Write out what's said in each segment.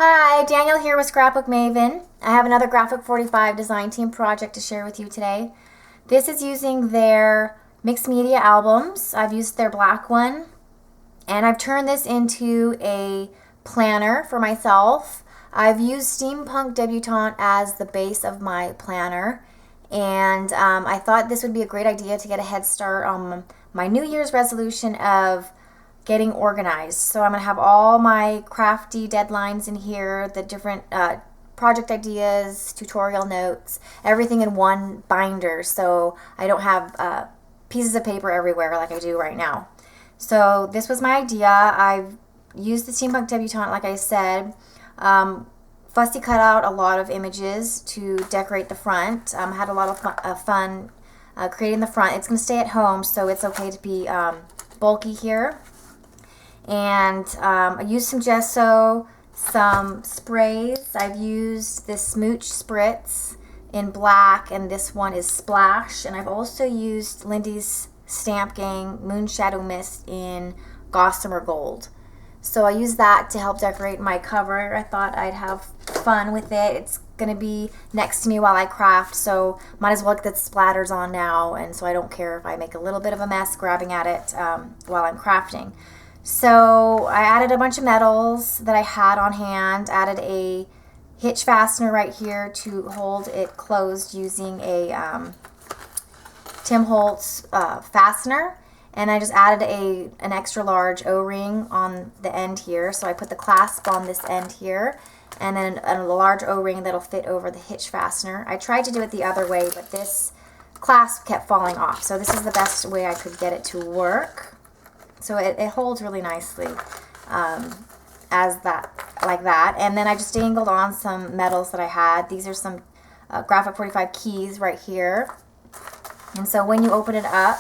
Hi, Daniel here with Scrapbook Maven. I have another Graphic 45 design team project to share with you today. This is using their mixed media albums. I've used their black one, and I've turned this into a planner for myself. I've used Steampunk Debutante as the base of my planner, and I thought this would be a great idea to get a head start on my New Year's resolution of getting organized. So I'm going to have all my crafty deadlines in here, the different project ideas, tutorial notes, everything in one binder so I don't have pieces of paper everywhere like I do right now. So this was my idea. I've used the Steampunk Debutante, like I said. Fussy cut out a lot of images to decorate the front. Had a lot of fun creating the front. It's going to stay at home, so it's okay to be bulky here. And I used some gesso, some sprays. I've used this Smooch Spritz in black, and this one is Splash. And I've also used Lindy's Stamp Gang Moonshadow Mist in Gossamer Gold. So I used that to help decorate my cover. I thought I'd have fun with it. It's going to be next to me while I craft, so might as well get the splatters on now, and so I don't care if I make a little bit of a mess grabbing at it while I'm crafting. So I added a bunch of metals that I had on hand, added a hitch fastener right here to hold it closed using a Tim Holtz fastener, and I just added an extra large O-ring on the end here. So I put the clasp on this end here, and then a large O-ring that'll fit over the hitch fastener. I tried to do it the other way, but this clasp kept falling off, so this is the best way I could get it to work. So it holds really nicely like that. And then I just dangled on some metals that I had. These are some Graphic 45 keys right here. And so when you open it up,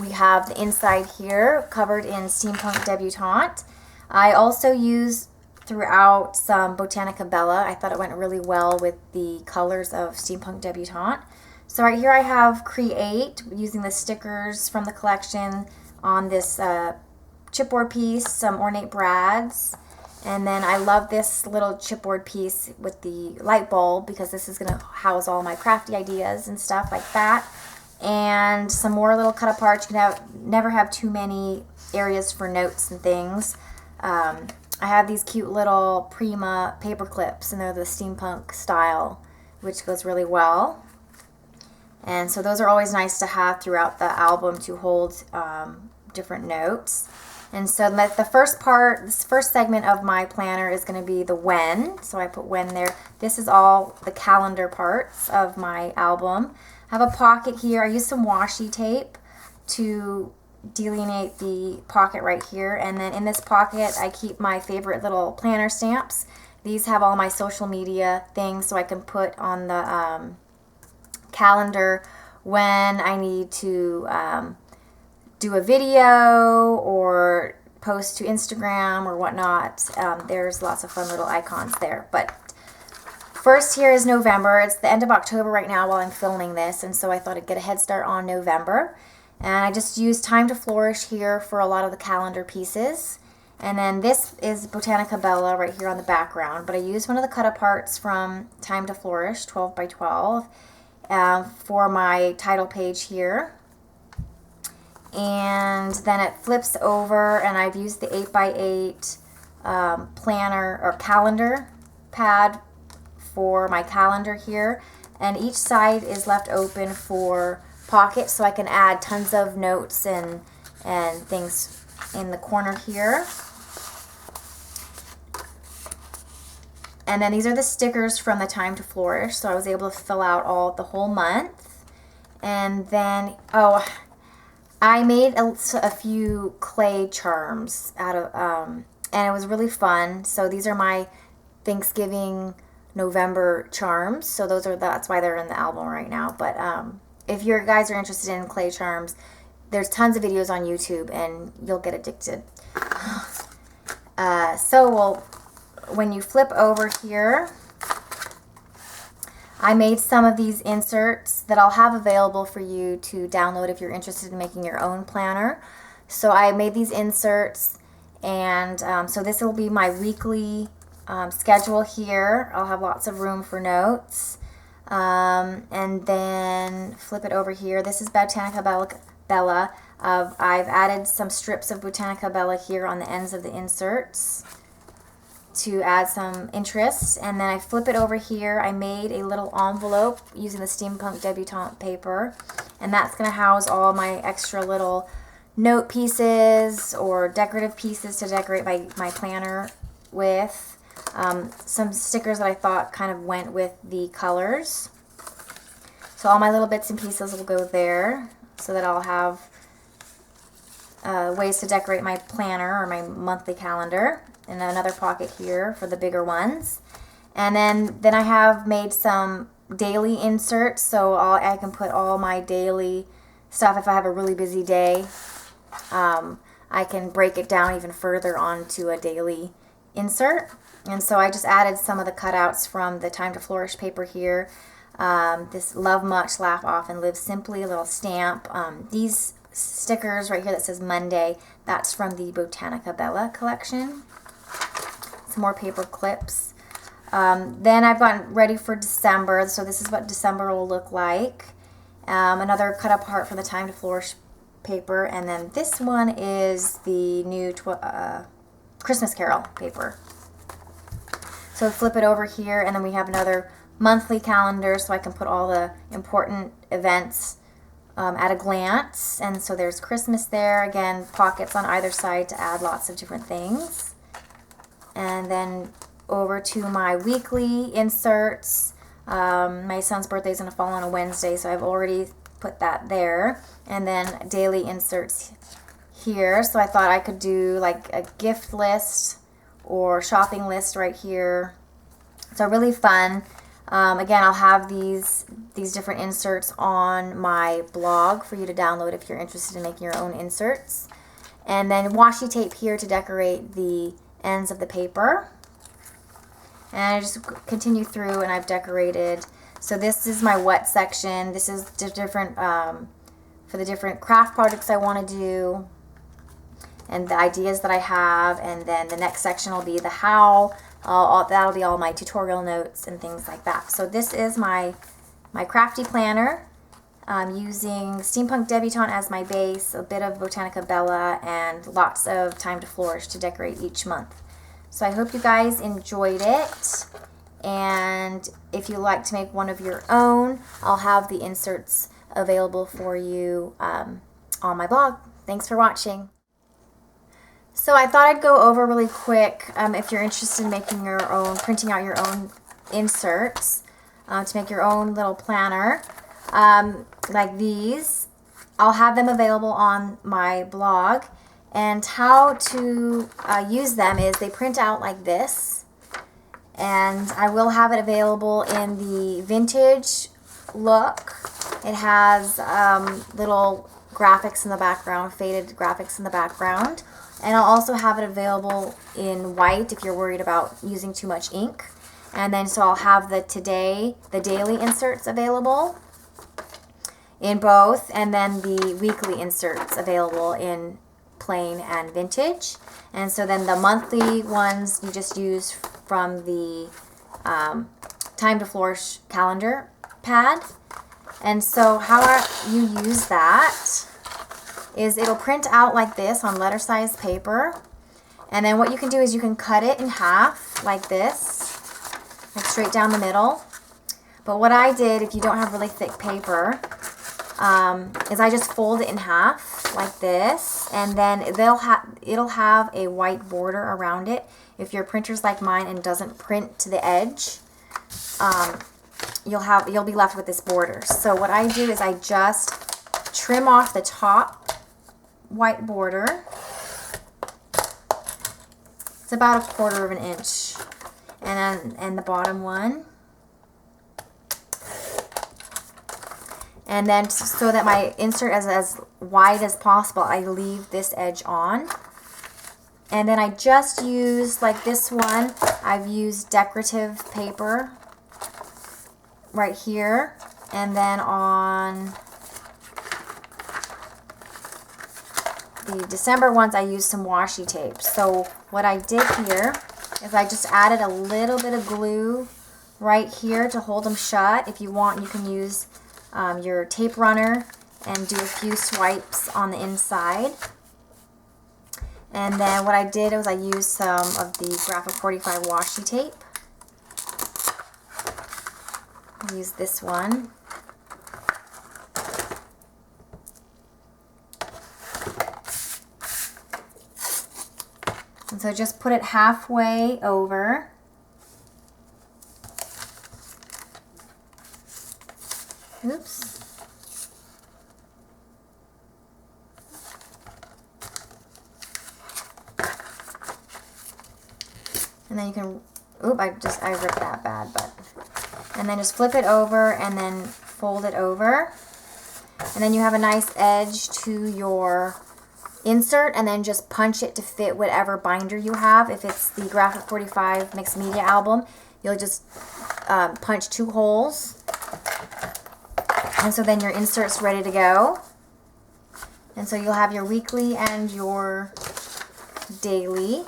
we have the inside here covered in Steampunk Debutante. I also used throughout some Botanica Bella. I thought it went really well with the colors of Steampunk Debutante. So right here I have Create, using the stickers from the collection on this chipboard piece, some ornate brads, and then I love this little chipboard piece with the light bulb because this is going to house all my crafty ideas and stuff like that, and some more little cut aparts. You can never have too many areas for notes and things. I have these cute little Prima paper clips, and they're the steampunk style, which goes really well. And so those are always nice to have throughout the album to hold different notes. And so the first part, this first segment of my planner is going to be the when. So I put when there. This is all the calendar parts of my album. I have a pocket here. I use some washi tape to delineate the pocket right here. And then in this pocket, I keep my favorite little planner stamps. These have all my social media things, so I can put on the calendar when I need to do a video or post to Instagram or whatnot. There's lots of fun little icons there. But first here is November. It's the end of October right now while I'm filming this, and so I thought I'd get a head start on November. And I just used Time to Flourish here for a lot of the calendar pieces. And then this is Botanica Bella right here on the background, but I used one of the cut aparts from Time to Flourish, 12 by 12, for my title page here. And then it flips over, and I've used the 8 by 8 planner or calendar pad for my calendar here, and each side is left open for pockets, so I can add tons of notes and things in the corner here. And then these are the stickers from the Time to Flourish, so I was able to fill out the whole month. And then I made a few clay charms out of and it was really fun. So these are my Thanksgiving November charms. So that's why they're in the album right now. But if you guys are interested in clay charms, there's tons of videos on YouTube, and you'll get addicted. When you flip over here, I made some of these inserts that I'll have available for you to download if you're interested in making your own planner. So I made these inserts, and so this will be my weekly schedule here. I'll have lots of room for notes. And then flip it over here. This is Botanica Bella. I've added some strips of Botanica Bella here on the ends of the inserts to add some interest. And then I flip it over here. I made a little envelope using the Steampunk Debutante paper, and that's going to house all my extra little note pieces or decorative pieces to decorate my planner with. Some stickers that I thought kind of went with the colors. So all my little bits and pieces will go there so that I'll have ways to decorate my planner or my monthly calendar. And another pocket here for the bigger ones. And then I have made some daily inserts, so I can put all my daily stuff. If I have a really busy day, I can break it down even further onto a daily insert. And so I just added some of the cutouts from the Time to Flourish paper here. This Love Much, Laugh Often, Live Simply, a little stamp. These stickers right here that says Monday, that's from the Botanica Bella collection. Some more paper clips. Then I've gotten ready for December, so this is what December will look like. Another cut apart from the Time to Flourish paper, and then this one is the new Christmas Carol paper. So flip it over here, and then we have another monthly calendar, so I can put all the important events at a glance. And so there's Christmas there. Again, pockets on either side to add lots of different things. And then over to my weekly inserts. My son's birthday is going to fall on a Wednesday, so I've already put that there. And then daily inserts here. So I thought I could do like a gift list or shopping list right here. So really fun. Again, I'll have these different inserts on my blog for you to download if you're interested in making your own inserts. And then washi tape here to decorate the ends of the paper. And I just continue through, and I've decorated. So this is my what section. This is different for the different craft projects I want to do and the ideas that I have. And then the next section will be the how. That'll be all my tutorial notes and things like that. So this is my crafty planner. Using Steampunk Debutante as my base, a bit of Botanica Bella, and lots of Time to Flourish to decorate each month. So I hope you guys enjoyed it. And if you like to make one of your own, I'll have the inserts available for you on my blog. Thanks for watching. So I thought I'd go over really quick if you're interested in making your own, printing out your own inserts to make your own little planner like these. I'll have them available on my blog. And how to use them is they print out like this. And I will have it available in the vintage look. It has little graphics in the background, faded graphics in the background. And I'll also have it available in white if you're worried about using too much ink. And then so I'll have the daily inserts available in both, and then the weekly inserts available in plain and vintage. And so then the monthly ones you just use from the Time to Flourish calendar pad. And so how you use that is it'll print out like this on letter size paper. And then what you can do is you can cut it in half like this, like straight down the middle. But what I did, if you don't have really thick paper, is I just fold it in half like this, and then it'll have a white border around it. If your printer's like mine and doesn't print to the edge, you'll be left with this border. So what I do is I just trim off the top white border. It's about 1/4 of an inch, and the bottom one. And then so that my insert is as wide as possible, I leave this edge on. And then I just use, like this one, I've used decorative paper right here. And then on the December ones, I used some washi tape. So what I did here is I just added a little bit of glue right here to hold them shut. If you want, you can use your tape runner and do a few swipes on the inside. And then what I did was I used some of the Graphic 45 washi tape. I'll use this one. And so just put it halfway over. Oops. And then you can, oop, I ripped that bad, but, and then just flip it over and then fold it over. And then you have a nice edge to your insert, and then just punch it to fit whatever binder you have. If it's the Graphic 45 mixed media album, you'll just punch 2 holes. And so then your insert's ready to go. And so you'll have your weekly and your daily.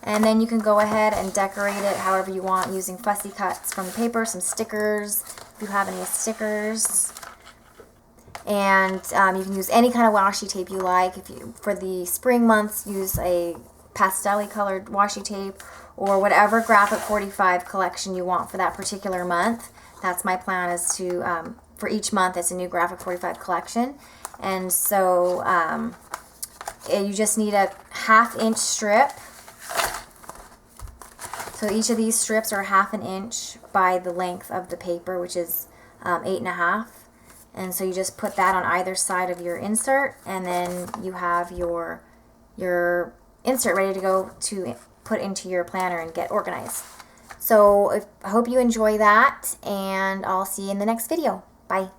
And then you can go ahead and decorate it however you want using fussy cuts from the paper, some stickers, if you have any stickers. And you can use any kind of washi tape you like. If you, for the spring months, use a pastel-y colored washi tape or whatever Graphic 45 collection you want for that particular month. That's my plan, is to, for each month, it's a new Graphic 45 collection. And so you just need a 1/2 inch strip. So each of these strips are 1/2 inch by the length of the paper, which is 8.5. And so you just put that on either side of your insert, and then you have your insert ready to go to put into your planner and get organized. So I hope you enjoy that, and I'll see you in the next video. Bye.